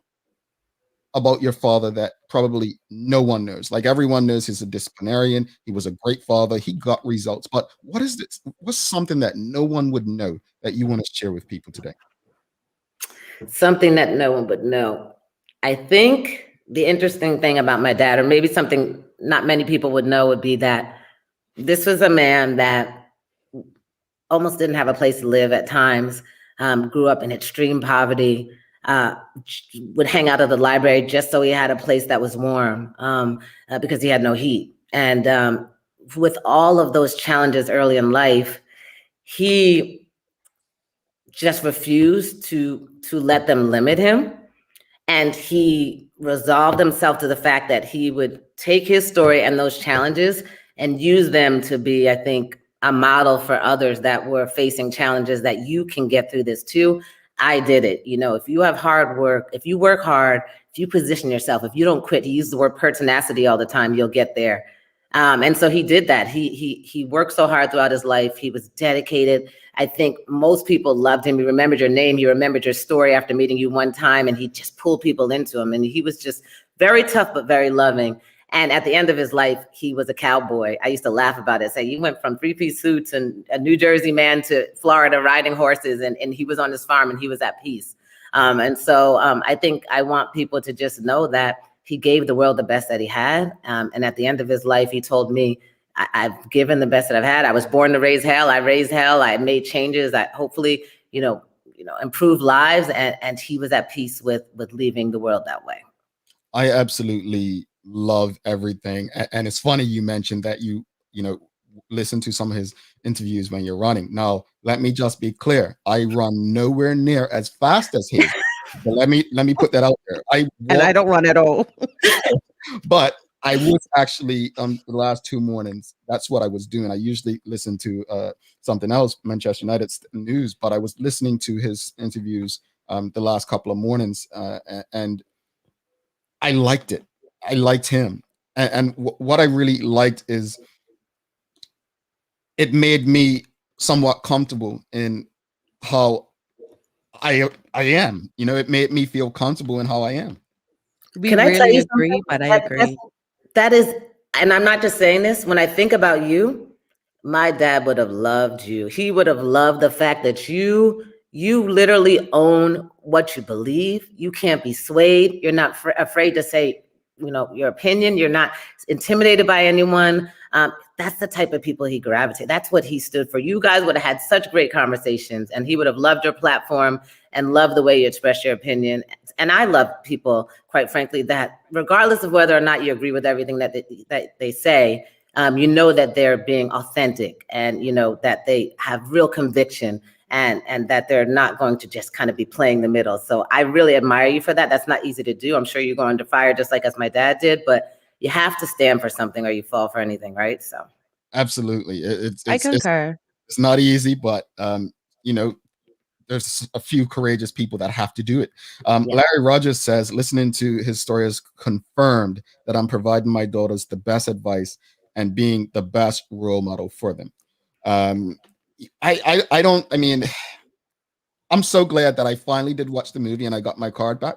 about your father that probably no one knows? Like, everyone knows he's a disciplinarian. He was a great father. He got results. But what is this? What's something that no one would know that you want to share with people today? Something that no one would know. I think the interesting thing about my dad, or maybe something not many people would know, would be that this was a man that almost didn't have a place to live at times, grew up in extreme poverty, would hang out at the library just so he had a place that was warm, because he had no heat. And with all of those challenges early in life, he just refused to let them limit him. And he resolved himself to the fact that he would take his story and those challenges and use them to be, I think, a model for others that were facing challenges, that you can get through this too. I did it. You know, if you have hard work, if you work hard, if you position yourself, if you don't quit, he used the word pertinacity all the time, you'll get there. And so he did that. He worked so hard throughout his life. He was dedicated. I think most people loved him. He remembered your name. He remembered your story after meeting you one time, and he just pulled people into him. And he was just very tough, but very loving. And at the end of his life, he was a cowboy. I used to laugh about it. Say, you went from three-piece suits and a New Jersey man to Florida riding horses, and he was on his farm and he was at peace. And so I think I want people to just know that he gave the world the best that he had. And at the end of his life, he told me, I've given the best that I've had. I was born to raise hell. I raised hell. I made changes that hopefully, improve lives. And he was at peace with leaving the world that way. I absolutely love everything. And it's funny you mentioned that you listen to some of his interviews when you're running. Now, let me just be clear. I run nowhere near as fast as him. But let me put that out there. And I don't run at all. But I was actually the last 2 mornings. That's what I was doing. I usually listen to something else, Manchester United news, but I was listening to his interviews the last couple of mornings, and I liked it. I liked him, and what I really liked is it made me somewhat comfortable in how I am. It made me feel comfortable in how I am. We Can I tell really you agree, something? but I agree. That is, and I'm not just saying this, when I think about you, my dad would have loved you. He would have loved the fact that you literally own what you believe. You can't be swayed. You're not afraid to say, your opinion. You're not intimidated by anyone. That's the type of people he gravitated. That's what he stood for. You guys would have had such great conversations, and he would have loved your platform and loved the way you express your opinion. And I love people, quite frankly, that regardless of whether or not you agree with everything that they say, that they're being authentic, and that they have real conviction, and that they're not going to just kind of be playing the middle. So I really admire you for that. That's not easy to do. I'm sure you go under fire just like as my dad did, but you have to stand for something or you fall for anything, right? So absolutely, I concur. It's not easy, but there's a few courageous people that have to do it. Larry Rogers says, listening to his story has confirmed that I'm providing my daughters the best advice and being the best role model for them. I'm so glad that I finally did watch the movie and I got my card back.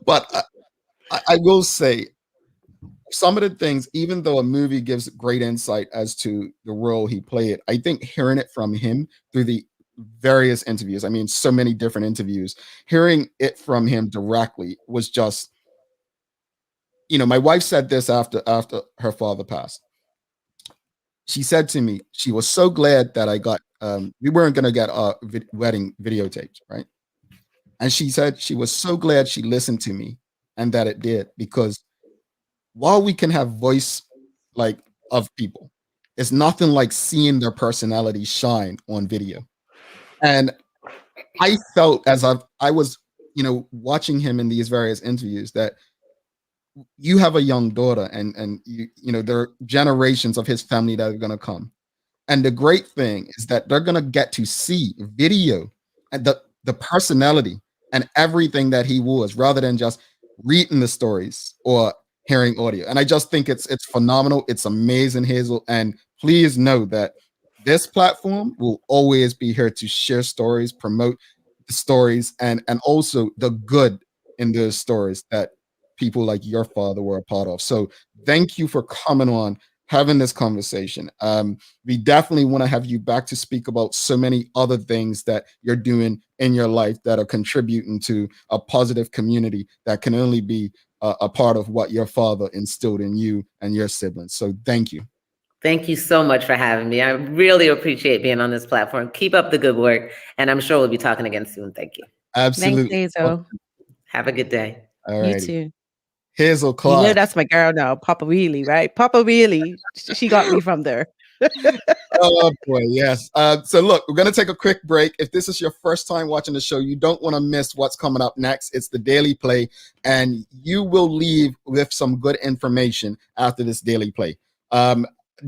But I will say, some of the things, even though a movie gives great insight as to the role he played, I think hearing it from him through the various interviews. I mean, so many different interviews. Hearing it from him directly was just, my wife said this after her father passed. She said to me, she was so glad that I got, we weren't going to get our wedding videotapes, right? And she said she was so glad she listened to me and that it did, because while we can have voice like of people, it's nothing like seeing their personality shine on video. And I felt as I was, watching him in these various interviews, that you have a young daughter, and there are generations of his family that are going to come. And the great thing is that they're going to get to see video and the personality and everything that he was, rather than just reading the stories or hearing audio. And I just think it's phenomenal. It's amazing, Hazel. And please know that this platform will always be here to share stories, promote the stories, and also the good in those stories that people like your father were a part of. So thank you for coming on, having this conversation. We definitely want to have you back to speak about so many other things that you're doing in your life that are contributing to a positive community that can only be a part of what your father instilled in you and your siblings. So thank you. Thank you so much for having me. I really appreciate being on this platform. Keep up the good work, and I'm sure we'll be talking again soon. Thank you. Absolutely. Thanks, Hazel. Have a good day. All You right. too. Hazel Clark. That's my girl now, Papa Wheelie, right? Papa Wheelie. She got me from there. Oh boy, yes. So look, we're gonna take a quick break. If this is your first time watching the show, you don't want to miss what's coming up next. It's the Daily Play, and you will leave with some good information after this Daily Play.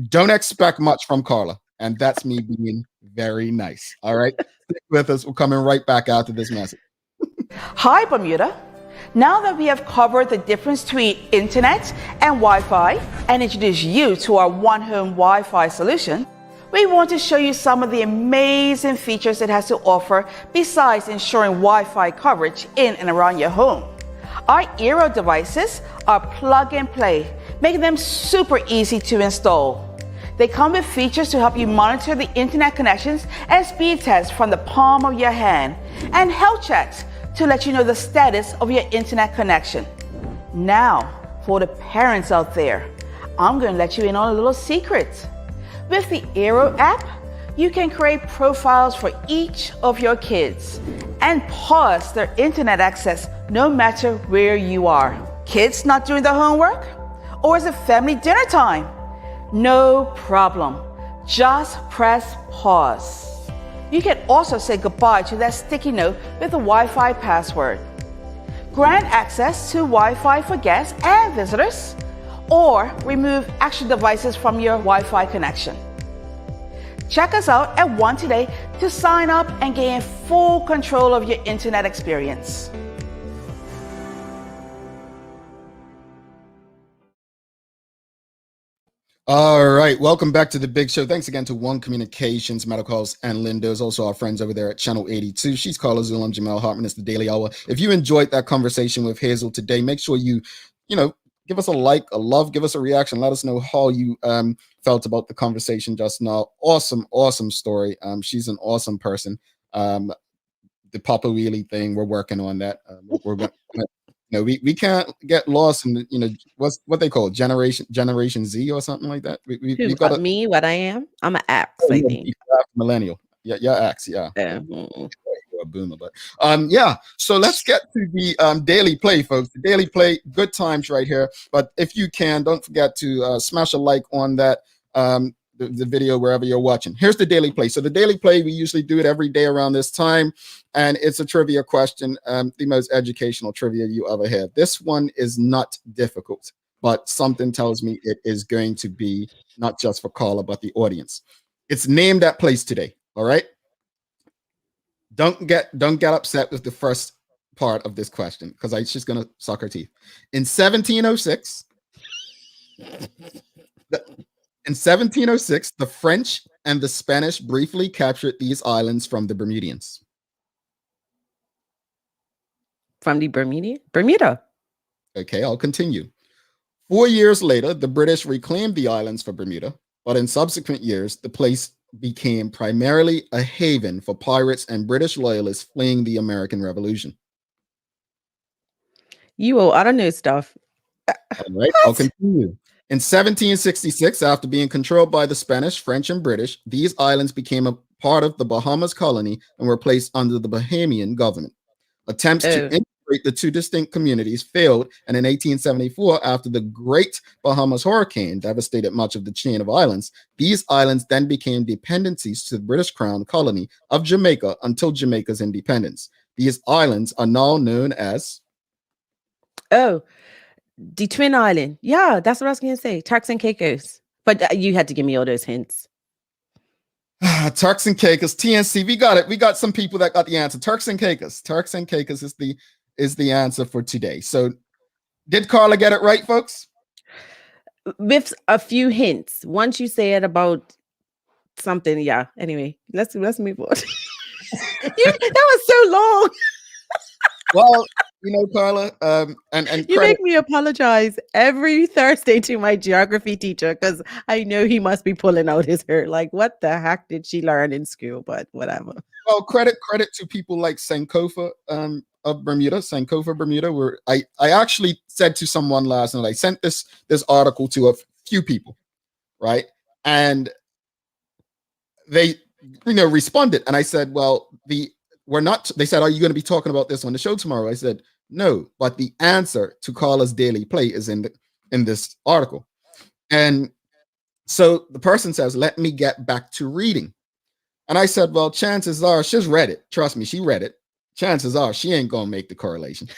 Don't expect much from Carla, and that's me being very nice. All right, stick with us. We're coming right back after this message. Hi, Bermuda. Now that we have covered the difference between internet and Wi-Fi and introduced you to our One Home Wi-Fi solution, we want to show you some of the amazing features it has to offer besides ensuring Wi-Fi coverage in and around your home. Our Eero devices are plug and play, making them super easy to install. They come with features to help you monitor the internet connections and speed tests from the palm of your hand, and health checks to let you know the status of your internet connection. Now, for the parents out there, I'm going to let you in on a little secret. With the Eero app, you can create profiles for each of your kids and pause their internet access no matter where you are. Kids not doing their homework? Or is it family dinner time? No problem. Just press pause. You can also say goodbye to that sticky note with a Wi-Fi password. Grant access to Wi-Fi for guests and visitors, or remove extra devices from your Wi-Fi connection. Check us out at One today to sign up and gain full control of your internet experience. All right, welcome back to the big show. Thanks again to One Communications, Medical House, and Linda's, also our friends over there at Channel 82. She's Carla Zul, I'm Jamel Hartman. It's the Daily Hour. If you enjoyed that conversation with Hazel today, make sure you give us a like, a love, give us a reaction. Let us know how you felt about the conversation just now. Awesome story. She's an awesome person. The Papa Wheelie thing, we're working on that. We're going we can't get lost in what they call Generation Z or something like that. We got me, what I am. I'm an axe, I think. Millennial. Yeah, axe. Yeah. Mm-hmm. A boomer, but yeah. So let's get to the Daily Play, folks. The Daily Play, good times right here. But if you can, don't forget to smash a like on that the video wherever you're watching. Here's the Daily Play. So the Daily Play, we usually do it every day around this time, and it's a trivia question, the most educational trivia you ever had. This one is not difficult, but something tells me it is going to be not just for Carla, but the audience. It's named that place today. All right. Don't get upset with the first part of this question, because it's just gonna suck her teeth. In 1706, the French and the Spanish briefly captured these islands from the Bermudians. From the Bermuda. Okay, I'll continue. 4 years later, the British reclaimed the islands for Bermuda, but in subsequent years, the place became primarily a haven for pirates and British loyalists fleeing the American Revolution. I don't know stuff. All right, I'll continue. In 1766, after being controlled by the Spanish, French, and British, these islands became a part of the Bahamas colony and were placed under the Bahamian government. Attempts to integrate the two distinct communities failed, and in 1874, after the Great Bahamas Hurricane devastated much of the chain of islands, these islands then became dependencies to the British Crown colony of Jamaica until Jamaica's independence. These islands are now known as... The Twin Island. Yeah, that's what I was going to say. Turks and Caicos. But you had to give me all those hints. Turks and Caicos, TNC. We got it. We got some people that got the answer. Turks and Caicos. Turks and Caicos is the answer for today. So did Carla get it right, folks? With a few hints. Once you say it about something, yeah. Anyway, let's move on. That was so long. Well, Carla, and you make me apologize every Thursday to my geography teacher because I know he must be pulling out his hair. Like, what the heck did she learn in school? But whatever. Well, credit to people like Sankofa of Bermuda, Sankofa, Bermuda. Where I actually said to someone last night, I sent this article to a few people, right? And they, responded, and I said, well, they said, are you going to be talking about this on the show tomorrow? I said, no, but the answer to Carla's daily play is in this article. And so the person says, let me get back to reading. And I said, well, chances are she's read it. Trust me, she read it. Chances are she ain't going to make the correlation.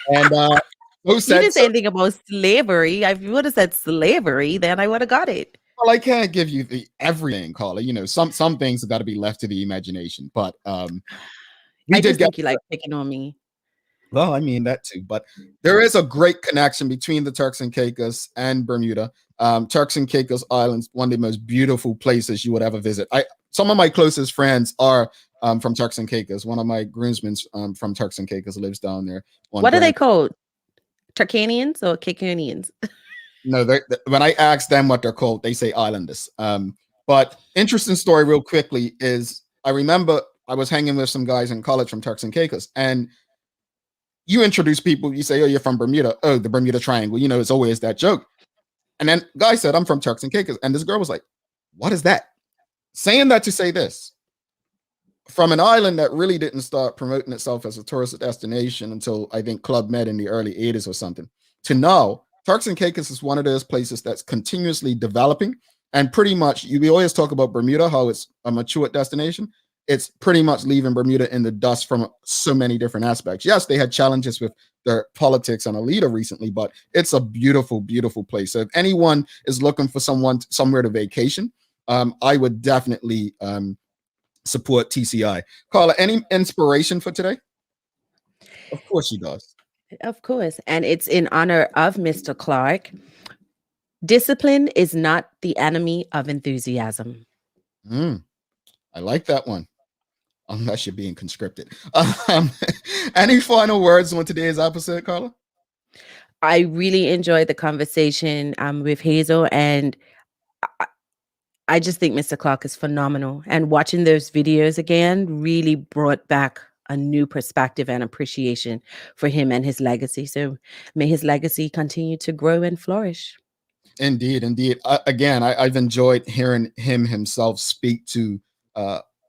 And you didn't say anything about slavery. If you would have said slavery, then I would have got it. Well, I can't give you everything, Carla. Some things have got to be left to the imagination. But I just think you like picking on me. Well, I mean that too. But there is a great connection between the Turks and Caicos and Bermuda. Turks and Caicos Islands, one of the most beautiful places you would ever visit. Some of my closest friends are from Turks and Caicos. One of my groomsmen from Turks and Caicos lives down there. What are they called? Turkanians or Caiconians? No, when I ask them what they're called, they say islanders. But interesting story real quickly is I remember I was hanging with some guys in college from Turks and Caicos, and you introduce people, you say, oh, you're from Bermuda. Oh, the Bermuda Triangle. It's always that joke. And then guy said, I'm from Turks and Caicos. And this girl was like, what is that? Saying that to say this. From an island that really didn't start promoting itself as a tourist destination until I think Club Med in the early 80s or something, to now, Turks and Caicos is one of those places that's continuously developing, and pretty much we always talk about Bermuda, how it's a mature destination. It's pretty much leaving Bermuda in the dust from so many different aspects. Yes, they had challenges with their politics and a leader recently, but it's a beautiful, beautiful place. So if anyone is looking for somewhere to vacation, I would definitely support TCI. Carla, any inspiration for today? Of course she does. Of course. And it's in honor of Mr. Clark. Discipline is not the enemy of enthusiasm. I like that one. Unless you're being conscripted. Any final words on today's episode, Carla? I really enjoyed the conversation with Hazel, and I just think Mr. Clark is phenomenal. And watching those videos again really brought back a new perspective and appreciation for him and his legacy. So may his legacy continue to grow and flourish. Indeed, indeed. Again, I've enjoyed hearing him himself speak to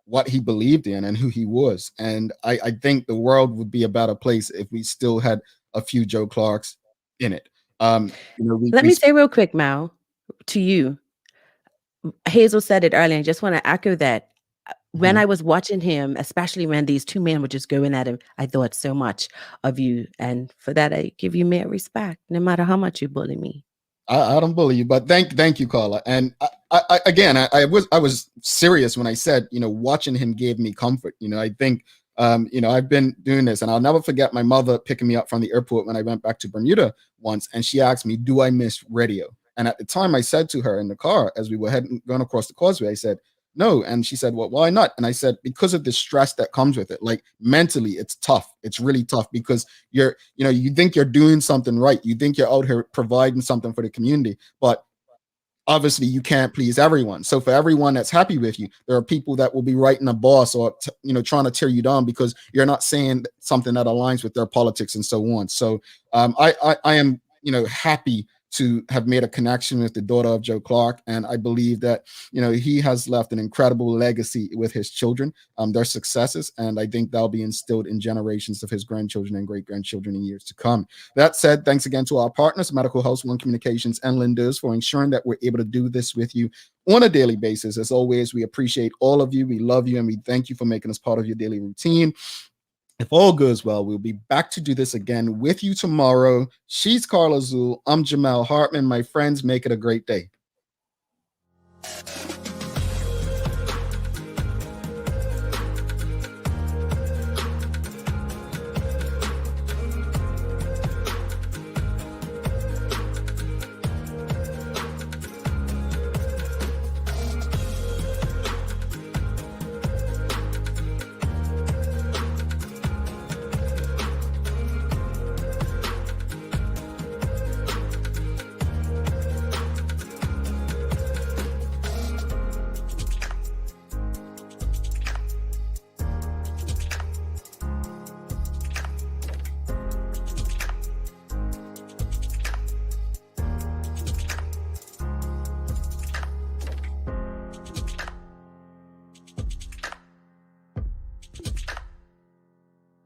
what he believed in and who he was. And I think the world would be a better place if we still had a few Joe Clarks in it. Let me say real quick, Mal, to you. Hazel said it earlier. I just want to echo that. When I was watching him, especially when these two men were just going at him, I thought so much of you. And for that, I give you mere respect, no matter how much you bully me. I don't bully you, but thank you, Carla. And I was serious when I said, watching him gave me comfort. I think, I've been doing this, and I'll never forget my mother picking me up from the airport when I went back to Bermuda once. And she asked me, do I miss radio? And at the time I said to her in the car, as we were going across the causeway, I said, no. And she said, well, why not? And I said, because of the stress that comes with it. Like mentally, it's tough. It's really tough because you think you're doing something right. You think you're out here providing something for the community, but obviously you can't please everyone. So for everyone that's happy with you, there are people that will be writing a boss or trying to tear you down because you're not saying something that aligns with their politics and so on. So I am happy to have made a connection with the daughter of Joe Clark, and I believe that he has left an incredible legacy with his children, their successes, and I think that'll be instilled in generations of his grandchildren and great-grandchildren in years to come. That said, thanks again to our partners, Medical House, One Communications, and Linders, for ensuring that we're able to do this with you on a daily basis. As always, we appreciate all of you, we love you, and we thank you for making us part of your daily routine. If all goes well, we'll be back to do this again with you tomorrow. She's Carla Zul. I'm Jamel Hartman. My friends, make it a great day.